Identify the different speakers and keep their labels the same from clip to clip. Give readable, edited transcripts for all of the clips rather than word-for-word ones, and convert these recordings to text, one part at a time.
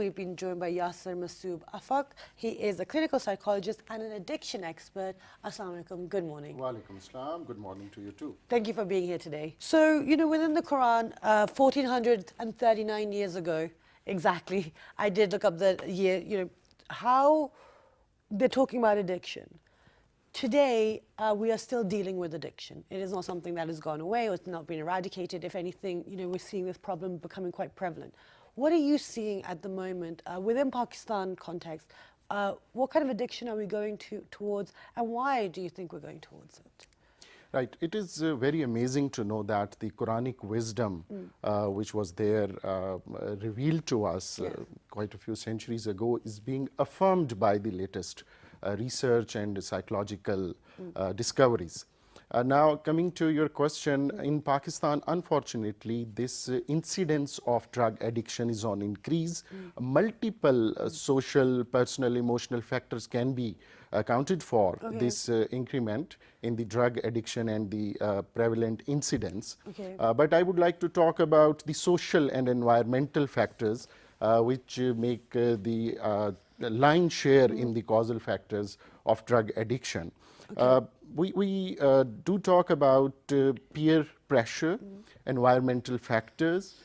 Speaker 1: we've been joined by Yasir, Masood, Afaq. He is a clinical psychologist and an addiction expert. Assalamu alaikum. Good morning.
Speaker 2: Wa alaikum assalam. Good morning to you too.
Speaker 1: Thank you for being here today. So, within the Quran, 1439 years ago, exactly, I did look up the year, how they're talking about addiction. Today, we are still dealing with addiction. It is not something that has gone away or it's not been eradicated. If anything, we're seeing this problem becoming quite prevalent. What are you seeing at the moment within Pakistan context? What kind of addiction are we going towards, and why do you think we're going towards it?
Speaker 2: Right. It is very amazing to know that the Quranic wisdom, which was there revealed to us quite a few centuries ago, is being affirmed by the latest research and psychological discoveries. Now, coming to your question, in Pakistan, unfortunately, this incidence of drug addiction is on increase. Multiple social, personal, emotional factors can be accounted for this increment in the drug addiction and the prevalent incidence. But I would like to talk about the social and environmental factors which make the lion's share in the causal factors of drug addiction. We do talk about peer pressure, environmental factors,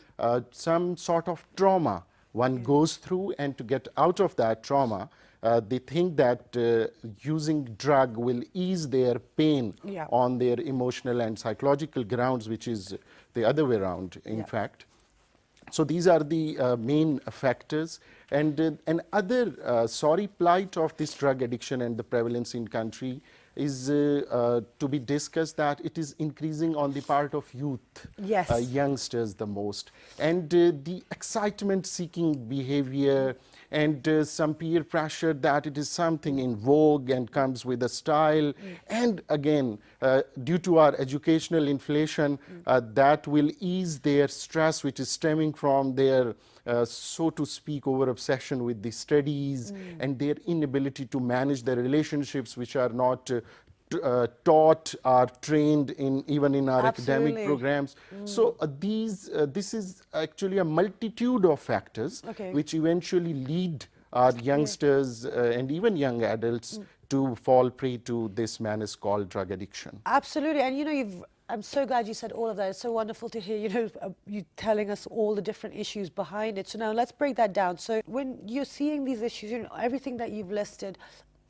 Speaker 2: some sort of trauma one goes through, and to get out of that trauma, they think that using drug will ease their pain on their emotional and psychological grounds, which is the other way around, in fact. So these are the main factors. And another sorry plight of this drug addiction and the prevalence in country is to be discussed, that it is increasing on the part of youth, youngsters the most. And the excitement-seeking behavior and some peer pressure that it is something in vogue and comes with a style. And again, due to our educational inflation, that will ease their stress, which is stemming from their so to speak, over obsession with the studies and their inability to manage their relationships, which are not taught or trained in even in our academic programs. So this is actually a multitude of factors which eventually lead our youngsters and even young adults to fall prey to this menace called drug addiction.
Speaker 1: Absolutely, and I'm so glad you said all of that. It's so wonderful to hear, you telling us all the different issues behind it. So now let's break that down. So when you're seeing these issues, everything that you've listed,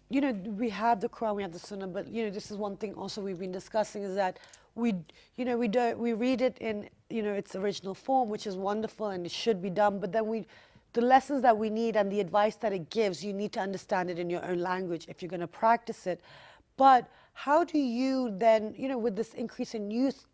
Speaker 1: we have the Quran, we have the Sunnah, but this is one thing also we've been discussing, is that we read it in its original form, which is wonderful and it should be done, but then the lessons that we need and the advice that it gives, you need to understand it in your own language if you're going to practice it. But how do you then, with this increase in youth,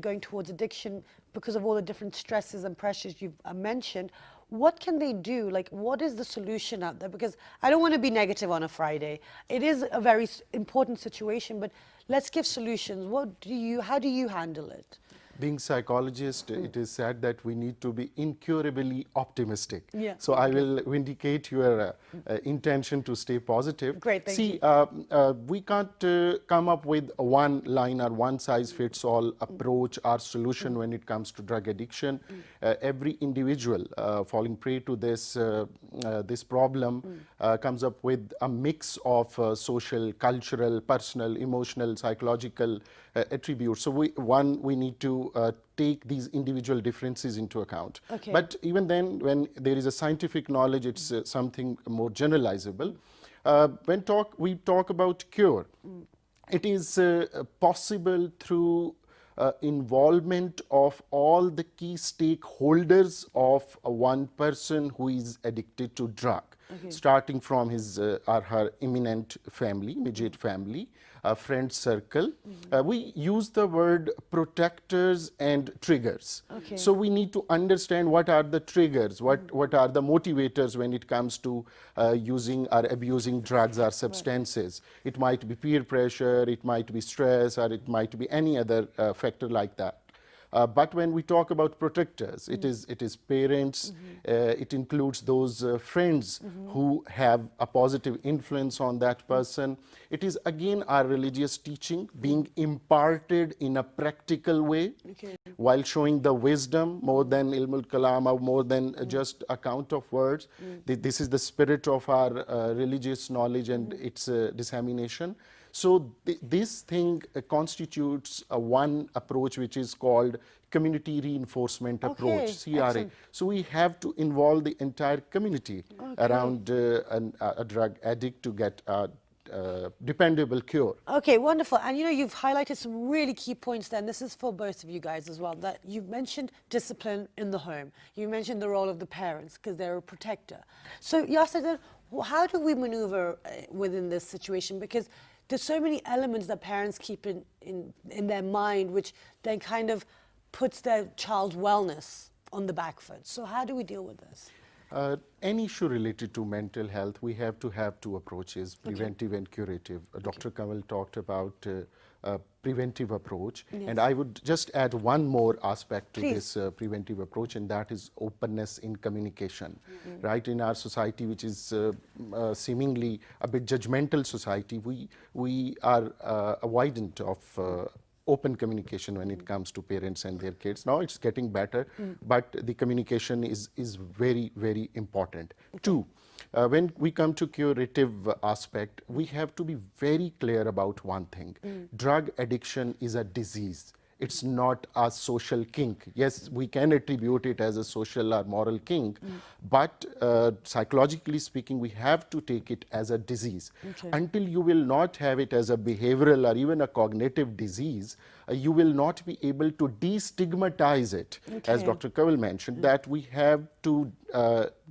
Speaker 1: going towards addiction because of all the different stresses and pressures you've mentioned, what can they do? Like, what is the solution out there? Because I don't want to be negative on a Friday. It is a very important situation, but let's give solutions. How do you handle it?
Speaker 2: Being psychologist, it is said that we need to be incurably optimistic. So I will vindicate your intention to stay positive.
Speaker 1: Great, thank you.
Speaker 2: We can't come up with one line or one size fits all approach or solution when it comes to drug addiction. Every individual falling prey to this problem comes up with a mix of social, cultural, personal, emotional, psychological attributes. So we need to take these individual differences into account. But even then, when there is a scientific knowledge, it's something more generalizable. When we talk about cure, it is possible through involvement of all the key stakeholders of one person who is addicted to drug, starting from his or her imminent family, immediate family, a friend circle. We use the word protectors and triggers. So we need to understand what are the triggers, what are the motivators when it comes to using or abusing drugs or substances. It might be peer pressure, it might be stress, or it might be any other factor like that. But when we talk about protectors, it is parents, it includes those friends who have a positive influence on that person. It is again our religious teaching being imparted in a practical way, while showing the wisdom more than ilmul kalam, or more than just a count of words. This is the spirit of our religious knowledge and its dissemination. So this thing constitutes one approach which is called community reinforcement approach, CRA.
Speaker 1: Excellent.
Speaker 2: So we have to involve the entire community around a drug addict to get a dependable cure.
Speaker 1: Okay, wonderful. And you know, you've highlighted some really key points there, and this is for both of you guys as well, that you've mentioned discipline in the home. You mentioned the role of the parents because they're a protector. So Yasir, then, how do we maneuver within this situation? Because there's so many elements that parents keep in their mind, which then kind of puts their child's wellness on the back foot. So how do we deal with this?
Speaker 2: Any issue related to mental health, we have to have two approaches, preventive and curative. Dr. Kamal talked about a preventive approach, and I would just add one more aspect to this preventive approach, and that is openness in communication. Right, in our society, which is seemingly a bit judgmental society, we are avoidant of open communication when it comes to parents and their kids. Now it's getting better, but the communication is very, very important. Two, when we come to curative aspect, we have to be very clear about one thing. Drug addiction is a disease. It's not a social kink. Yes, we can attribute it as a social or moral kink, but psychologically speaking, we have to take it as a disease. Until you will not have it as a behavioral or even a cognitive disease, you will not be able to destigmatize it. As Dr. Kaval mentioned, that we have to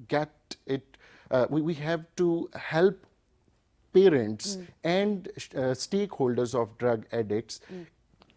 Speaker 2: get it, we have to help parents and stakeholders of drug addicts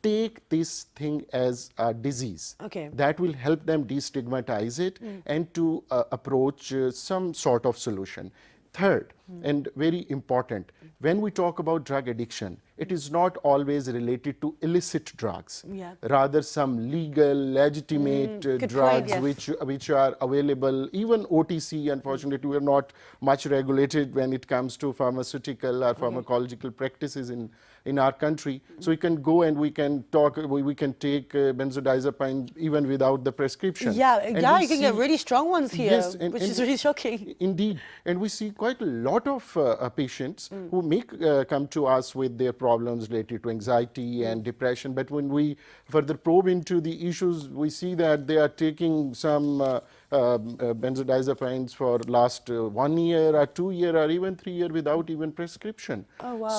Speaker 2: take this thing as a disease. That will help them destigmatize it and to approach some sort of solution. Third, and very important, when we talk about drug addiction, it is not always related to illicit drugs. Rather, some legal, legitimate drugs which are available. Even OTC, unfortunately, we are not much regulated when it comes to pharmaceutical or pharmacological practices in our country. So we can go and we can talk, we can take benzodiazepine even without the prescription.
Speaker 1: You can get really strong ones here, which is really shocking.
Speaker 2: Indeed. And we see quite a lot of patients who may come to us with their problems related to anxiety and depression. But when we further probe into the issues, we see that they are taking some benzodiazepines for last 1 year or 2 year or even 3 years without even prescription.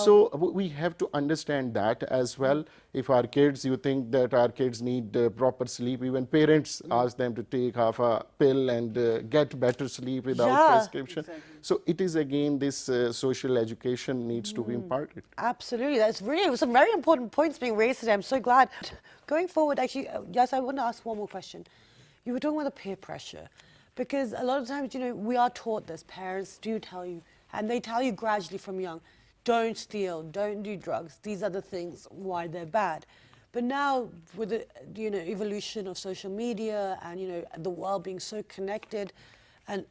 Speaker 2: So we have to understand that as well. If our kids, you think that our kids need proper sleep, even parents ask them to take half a pill and get better sleep without prescription. So it is again this social education needs to be imparted.
Speaker 1: Absolutely, that's really some very important points being raised today. I'm so glad. Going forward, actually, yes, I want to ask one more question. You were talking about the peer pressure, because a lot of times, you know, we are taught this. Parents do tell you, and they tell you gradually from young, don't steal, don't do drugs. These are the things why they're bad. But now, with the evolution of social media and the world being so connected, and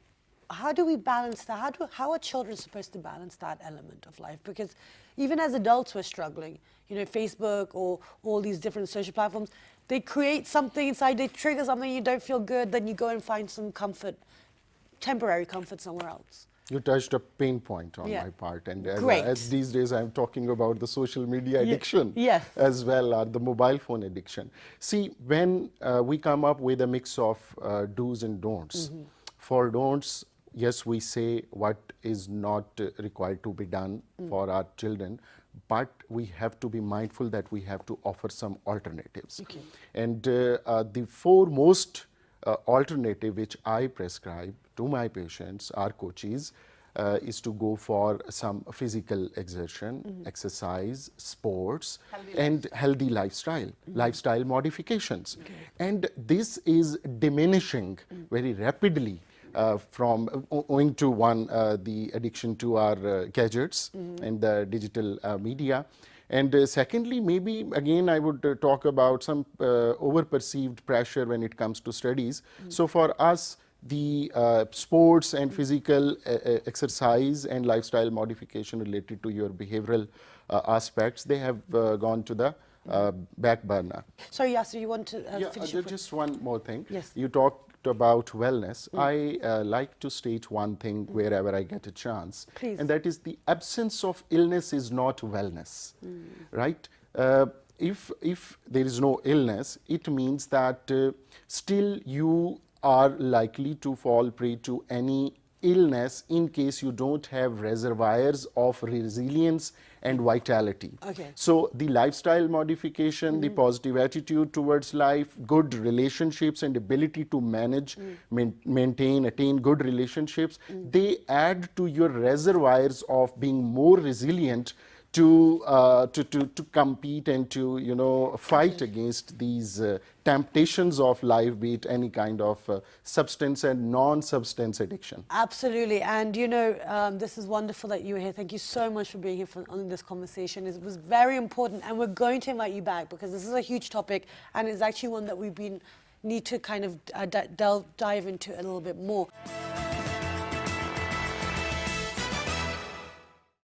Speaker 1: how do we balance that? How are children supposed to balance that element of life? Because even as adults, we're struggling. Facebook or all these different social platforms, they create something inside, they trigger something, you don't feel good, then you go and find some comfort, temporary comfort somewhere else.
Speaker 2: You touched a pain point on my part, and as these days I'm talking about the social media addiction as well, or the mobile phone addiction. See, when we come up with a mix of do's and don'ts, for don'ts, yes, we say what is not required to be done for our children, but we have to be mindful that we have to offer some alternatives. And the foremost alternative which I prescribe to my patients, our coaches, is to go for some physical exertion, exercise, sports, and healthy lifestyle modifications. And this is diminishing very rapidly from owing to the addiction to our gadgets and the digital media. And secondly, maybe again I would talk about some over-perceived pressure when it comes to studies. So for us, the sports and physical exercise and lifestyle modification related to your behavioral aspects, they have gone to the back burner.
Speaker 1: Sorry, Yasir, you want to finish your point?
Speaker 2: Just one more thing.
Speaker 1: Yes.
Speaker 2: You talked about wellness. I like to state one thing wherever I get a chance.
Speaker 1: Please.
Speaker 2: And that is the absence of illness is not wellness, right? If there is no illness, it means that still you are likely to fall prey to any illness in case you don't have reservoirs of resilience and vitality.
Speaker 1: Okay.
Speaker 2: So the lifestyle modification, the positive attitude towards life, good relationships and ability to manage, maintain, attain good relationships, they add to your reservoirs of being more resilient to compete and to fight against these temptations of life, be it any kind of substance and non-substance addiction.
Speaker 1: Absolutely, and this is wonderful that you were here. Thank you so much for being here on this conversation. It was very important, and we're going to invite you back because this is a huge topic, and it's actually one that need to kind of dive into a little bit more.